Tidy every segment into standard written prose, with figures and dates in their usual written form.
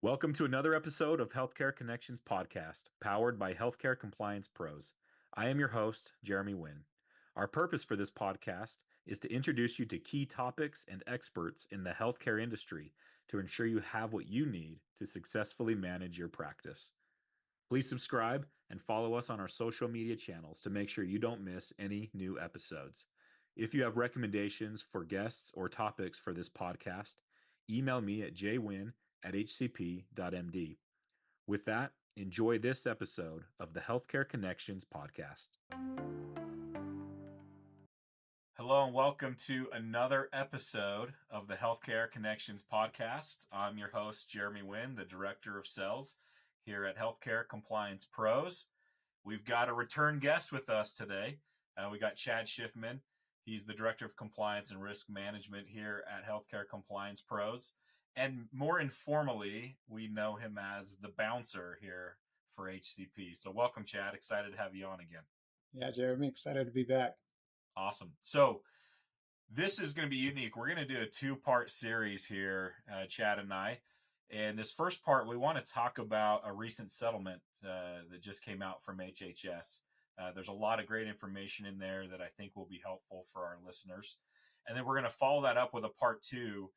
Welcome to another episode of Healthcare Connections podcast, powered by Healthcare Compliance Pros. I am your host, Jeremy Winn. Our purpose for this podcast is to introduce you to key topics and experts in the healthcare industry to ensure you have what you need to successfully manage your practice. Please subscribe and follow us on our social media channels to make sure you don't miss any new episodes. If you have recommendations for guests or topics for this podcast, email me at jwin@hcp.md. With that, enjoy this episode of the Healthcare Connections podcast. Hello and welcome to another episode of the Healthcare Connections podcast. I'm your host, Jeremy Winn, the Director of Sales here at Healthcare Compliance Pros. We've got a return guest with us today. We got Chad Schiffman. He's the Director of Compliance and Risk Management here at Healthcare Compliance Pros. And more informally, we know him as the bouncer here for HCP. So welcome, Chad. Excited to have you on again. Yeah, Jeremy, excited to be back. Awesome. So this is going to be unique. We're going to do a two-part series here, Chad and I. And this first part, we want to talk about a recent settlement that just came out from HHS. There's a lot of great information in there that I think will be helpful for our listeners. And then we're going to follow that up with a part two.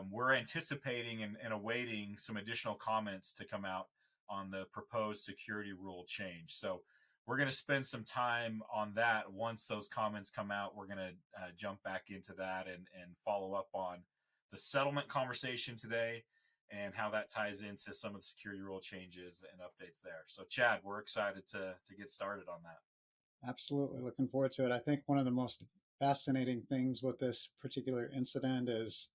We're anticipating and awaiting some additional comments to come out on the proposed security rule change. So we're going to spend some time on that. Once those comments come out, we're going to jump back into that and follow up on the settlement conversation today and how that ties into some of the security rule changes and updates there. So, Chad, we're excited to get started on that. Absolutely. Looking forward to it. I think one of the most fascinating things with this particular incident is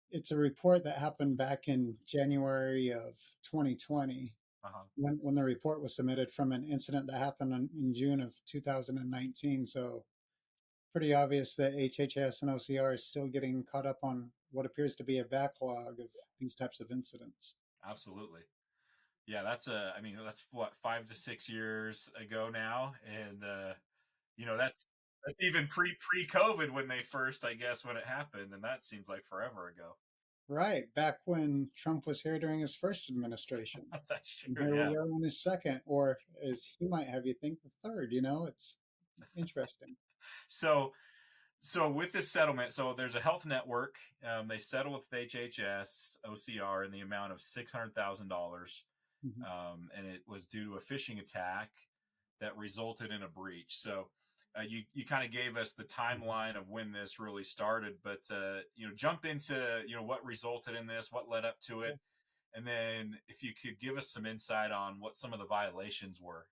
it's a report that happened back in January of 2020 when the report was submitted from an incident that happened in June of 2019. So pretty obvious that HHS and OCR is still getting caught up on what appears to be a backlog of these types of incidents. Absolutely. Yeah, that's what, 5 to 6 years ago now. And, that's even pre-COVID when they first, I guess, when it happened. And that seems like forever ago. Right, back when Trump was here during his first administration. That's true. And here we are on his second, or as he might have you think, the third. It's interesting. So with this settlement, so there's a health network. They settle with HHS, OCR in the amount of $600,000, and it was due to a phishing attack that resulted in a breach. So you kind of gave us the timeline of when this really started, but jump into what resulted in this, what led up to it, and then if you could give us some insight on what some of the violations were.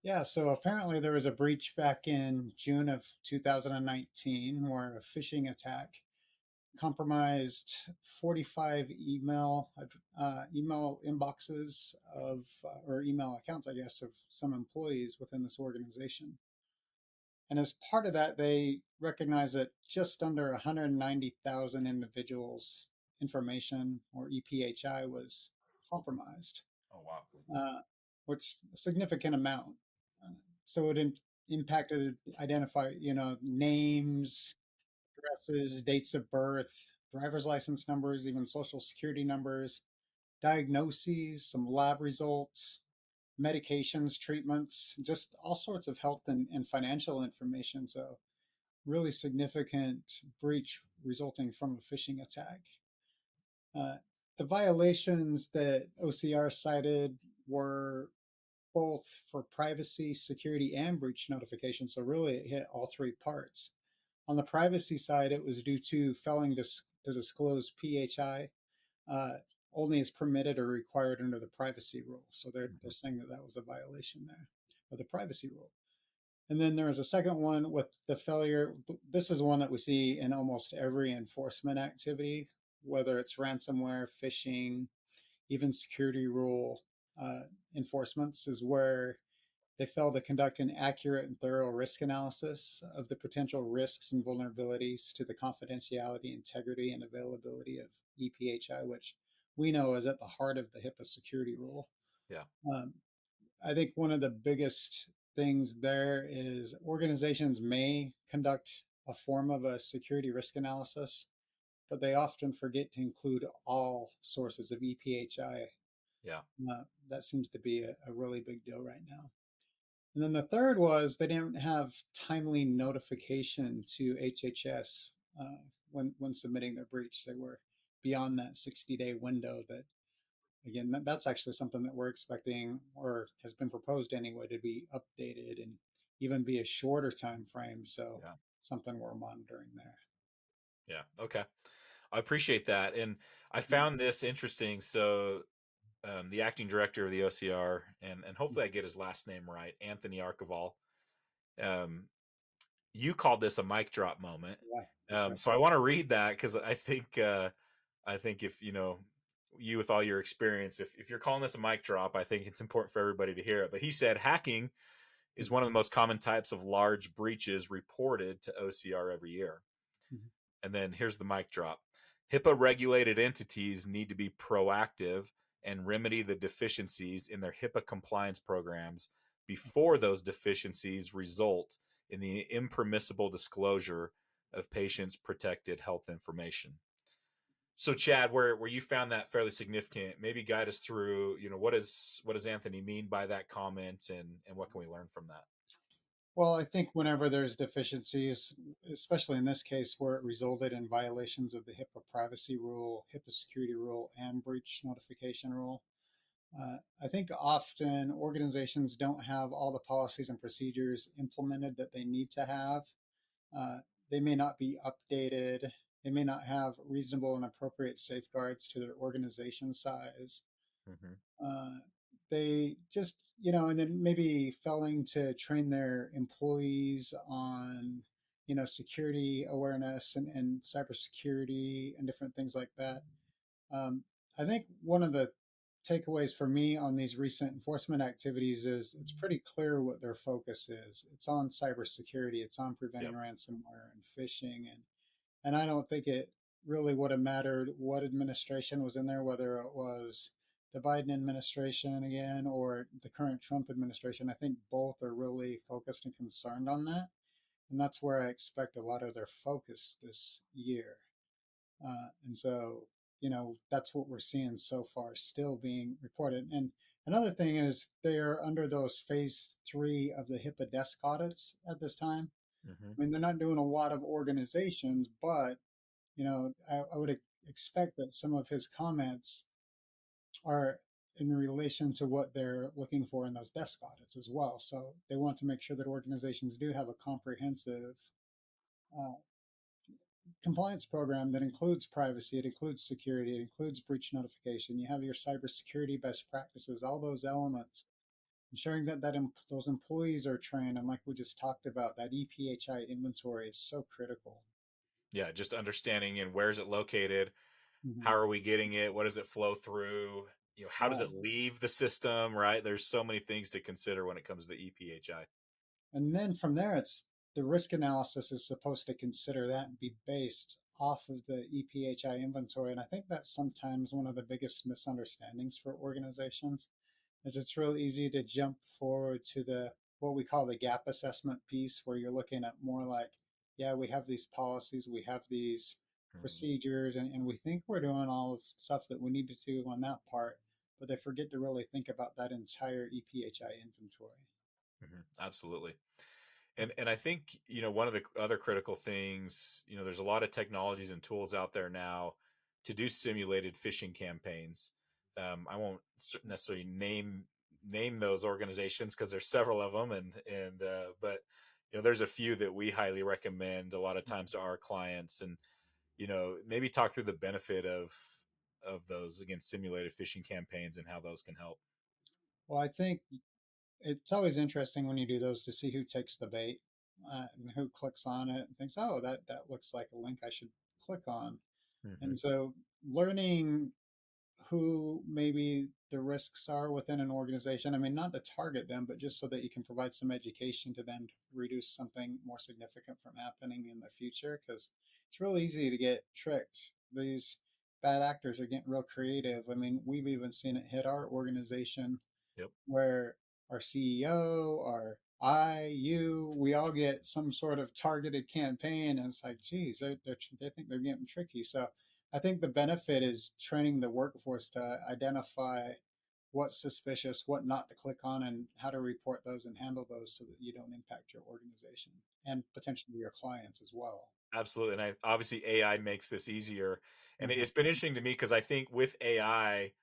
Yeah, so apparently there was a breach back in June of 2019 where a phishing attack compromised 45 email inboxes of or email accounts, I guess, of some employees within this organization. And as part of that, they recognized that just under 190,000 individuals' information, or EPHI, was compromised. Oh, wow. Which a significant amount. So it impacted, names, addresses, dates of birth, driver's license numbers, even social security numbers, diagnoses, some lab results, medications, treatments, just all sorts of health and financial information. So really significant breach resulting from a phishing attack. The violations that OCR cited were both for privacy, security, and breach notification. So really it hit all three parts. On the privacy side, it was due to failing to disclose PHI only as permitted or required under the privacy rule. So they're saying that was a violation there of the privacy rule. And then there was a second one with the failure. This is one that we see in almost every enforcement activity, whether it's ransomware, phishing, even security rule enforcements, is where they failed to conduct an accurate and thorough risk analysis of the potential risks and vulnerabilities to the confidentiality, integrity, and availability of EPHI, which we know is at the heart of the HIPAA security rule. Yeah. I think one of the biggest things there is organizations may conduct a form of a security risk analysis, but they often forget to include all sources of EPHI. Yeah. That seems to be a really big deal right now. And then the third was they didn't have timely notification to HHS when submitting their breach. They were beyond that 60-day window. That again, that's actually something that we're expecting or has been proposed anyway to be updated and even be a shorter time frame. So Yeah. something we're monitoring there. Yeah. Okay. I appreciate that. And I Yeah. found this interesting. So, the acting director of the OCR, and hopefully I get his last name right, Anthony Archival. Um, you called this a mic drop moment. Yeah, that's right. So I want to read that because I think if you with all your experience, if you're calling this a mic drop, I think it's important for everybody to hear it. But he said hacking is one of the most common types of large breaches reported to OCR every year. Mm-hmm. And then here's the mic drop. HIPAA regulated entities need to be proactive and remedy the deficiencies in their HIPAA compliance programs before those deficiencies result in the impermissible disclosure of patients' protected health information. So, Chad, where you found that fairly significant, maybe guide us through, what does Anthony mean by that comment, and what can we learn from that? Well, I think whenever there's deficiencies, especially in this case where it resulted in violations of the HIPAA privacy rule, HIPAA security rule, and breach notification rule, I think often organizations don't have all the policies and procedures implemented that they need to have. Uh, they may not be updated. They may not have reasonable and appropriate safeguards to their organization size. Mm-hmm. Uh, they just, and then maybe failing to train their employees on, security awareness and cybersecurity and different things like that. Um, I think one of the takeaways for me on these recent enforcement activities is it's pretty clear what their focus is. It's on cybersecurity, it's on preventing Yep. ransomware and phishing, and I don't think it really would have mattered what administration was in there, whether it was the Biden administration again or the current Trump administration. I think both are really focused and concerned on that. And that's where I expect a lot of their focus this year. And so, that's what we're seeing so far still being reported. And another thing is they're under those phase 3 of the HIPAA desk audits at this time. Mm-hmm. I mean, they're not doing a lot of organizations, but I would expect that some of his comments are in relation to what they're looking for in those desk audits as well. So they want to make sure that organizations do have a comprehensive uh, compliance program that includes privacy, it includes security, it includes breach notification. You have your cybersecurity best practices, all those elements. Ensuring that those employees are trained, and like we just talked about, that EPHI inventory is so critical. Yeah, just understanding and where's it located, Mm-hmm. how are we getting it, what does it flow through, how does Yeah. it leave the system, right? There's so many things to consider when it comes to EPHI. And then from there, it's the risk analysis is supposed to consider that and be based off of the EPHI inventory. And I think that's sometimes one of the biggest misunderstandings for organizations is it's real easy to jump forward to the what we call the gap assessment piece where you're looking at more like, yeah, we have these policies, we have these Mm-hmm. procedures, and we think we're doing all the stuff that we need to do on that part, but they forget to really think about that entire EPHI inventory. Mm-hmm. Absolutely. And I think, one of the other critical things, there's a lot of technologies and tools out there now to do simulated phishing campaigns. I won't necessarily name those organizations because there's several of them, and but there's a few that we highly recommend a lot of times to our clients, and maybe talk through the benefit of those, again, simulated phishing campaigns and how those can help. Well, I think it's always interesting when you do those to see who takes the bait and who clicks on it and thinks, oh, that looks like a link I should click on. Mm-hmm. And so learning who maybe the risks are within an organization. I mean, not to target them, but just so that you can provide some education to them to reduce something more significant from happening in the future. Because it's real easy to get tricked. These bad actors are getting real creative. I mean, we've even seen it hit our organization Yep. where our CEO, our we all get some sort of targeted campaign, and it's like, geez, they think they're getting tricky. So I think the benefit is training the workforce to identify what's suspicious, what not to click on, and how to report those and handle those so that you don't impact your organization and potentially your clients as well. Absolutely. And obviously AI makes this easier. And Hmm. it's been interesting to me because I think with AI,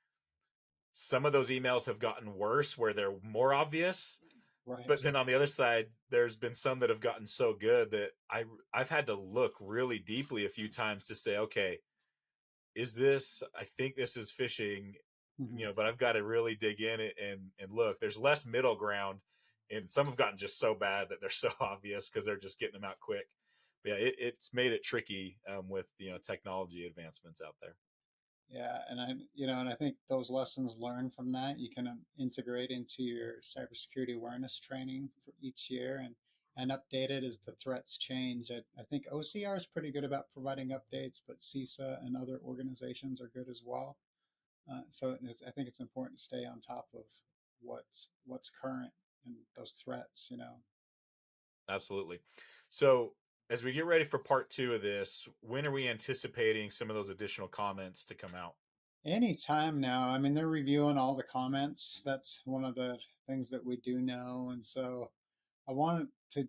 some of those emails have gotten worse where they're more obvious. Right. But then on the other side, there's been some that have gotten so good that I've had to look really deeply a few times to say, okay, is this? I think this is phishing, Hmm. but I've got to really dig in it and look. There's less middle ground, and some have gotten just so bad that they're so obvious because they're just getting them out quick. But yeah, it's made it tricky with technology advancements out there. Yeah, and I think those lessons learned from that you can integrate into your cybersecurity awareness training for each year and update it as the threats change. I think OCR is pretty good about providing updates, but CISA and other organizations are good as well. I think it's important to stay on top of what's current and those threats. Absolutely. So as we get ready for part two of this, when are we anticipating some of those additional comments to come out? Anytime now. I mean, they're reviewing all the comments. That's one of the things that we do know, and so I wanted to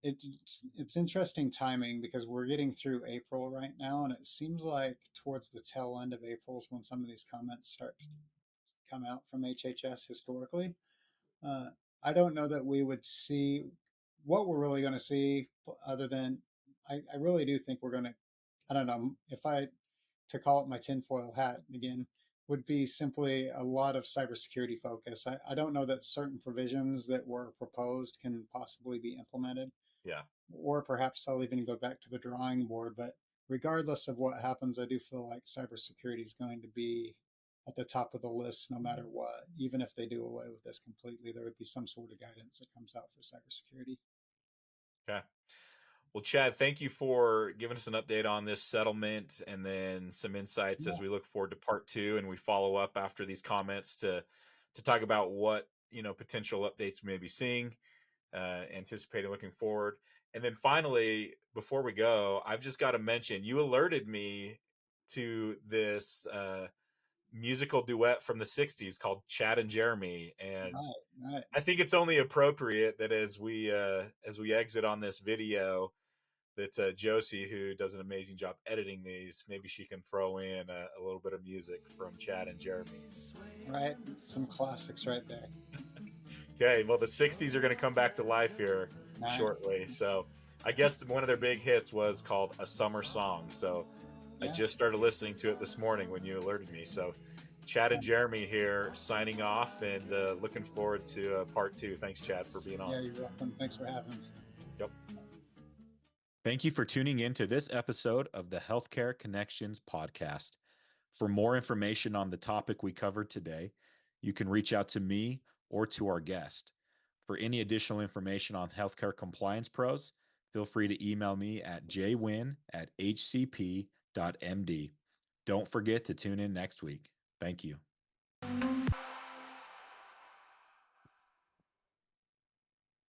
it's interesting timing because we're getting through April right now, and it seems like towards the tail end of April is when some of these comments start to come out from HHS historically. Uh, I don't know that we would see what we're really going to see, other than I really do think we're going to. I don't know if I to call it my tinfoil hat again would be simply a lot of cybersecurity focus. I don't know that certain provisions that were proposed can possibly be implemented, Yeah. or perhaps I'll even go back to the drawing board. But regardless of what happens, I do feel like cybersecurity is going to be at the top of the list no matter what. Even if they do away with this completely, there would be some sort of guidance that comes out for cybersecurity. Okay. Well, Chad, thank you for giving us an update on this settlement and then some insights Yeah. as we look forward to part two and we follow up after these comments to talk about what potential updates we may be seeing, anticipating looking forward. And then finally, before we go, I've just got to mention you alerted me to this musical duet from the 60s called Chad and Jeremy. And Right, right. I think it's only appropriate that as we exit on this video, that Josie, who does an amazing job editing these, maybe she can throw in a little bit of music from Chad and Jeremy. Right. Some classics right there. Okay, well, the 60s are going to come back to life here Right. shortly. So I guess one of their big hits was called A Summer Song. So I Yeah. just started listening to it this morning when you alerted me. So Chad and Jeremy here signing off and looking forward to part two. Thanks, Chad, for being on. Yeah, you're welcome. Thanks for having me. Yep. Thank you for tuning in to this episode of the Healthcare Connections podcast. For more information on the topic we covered today, you can reach out to me or to our guest. For any additional information on healthcare compliance pros, feel free to email me at jwin@hcp.md. Don't forget to tune in next week. Thank you.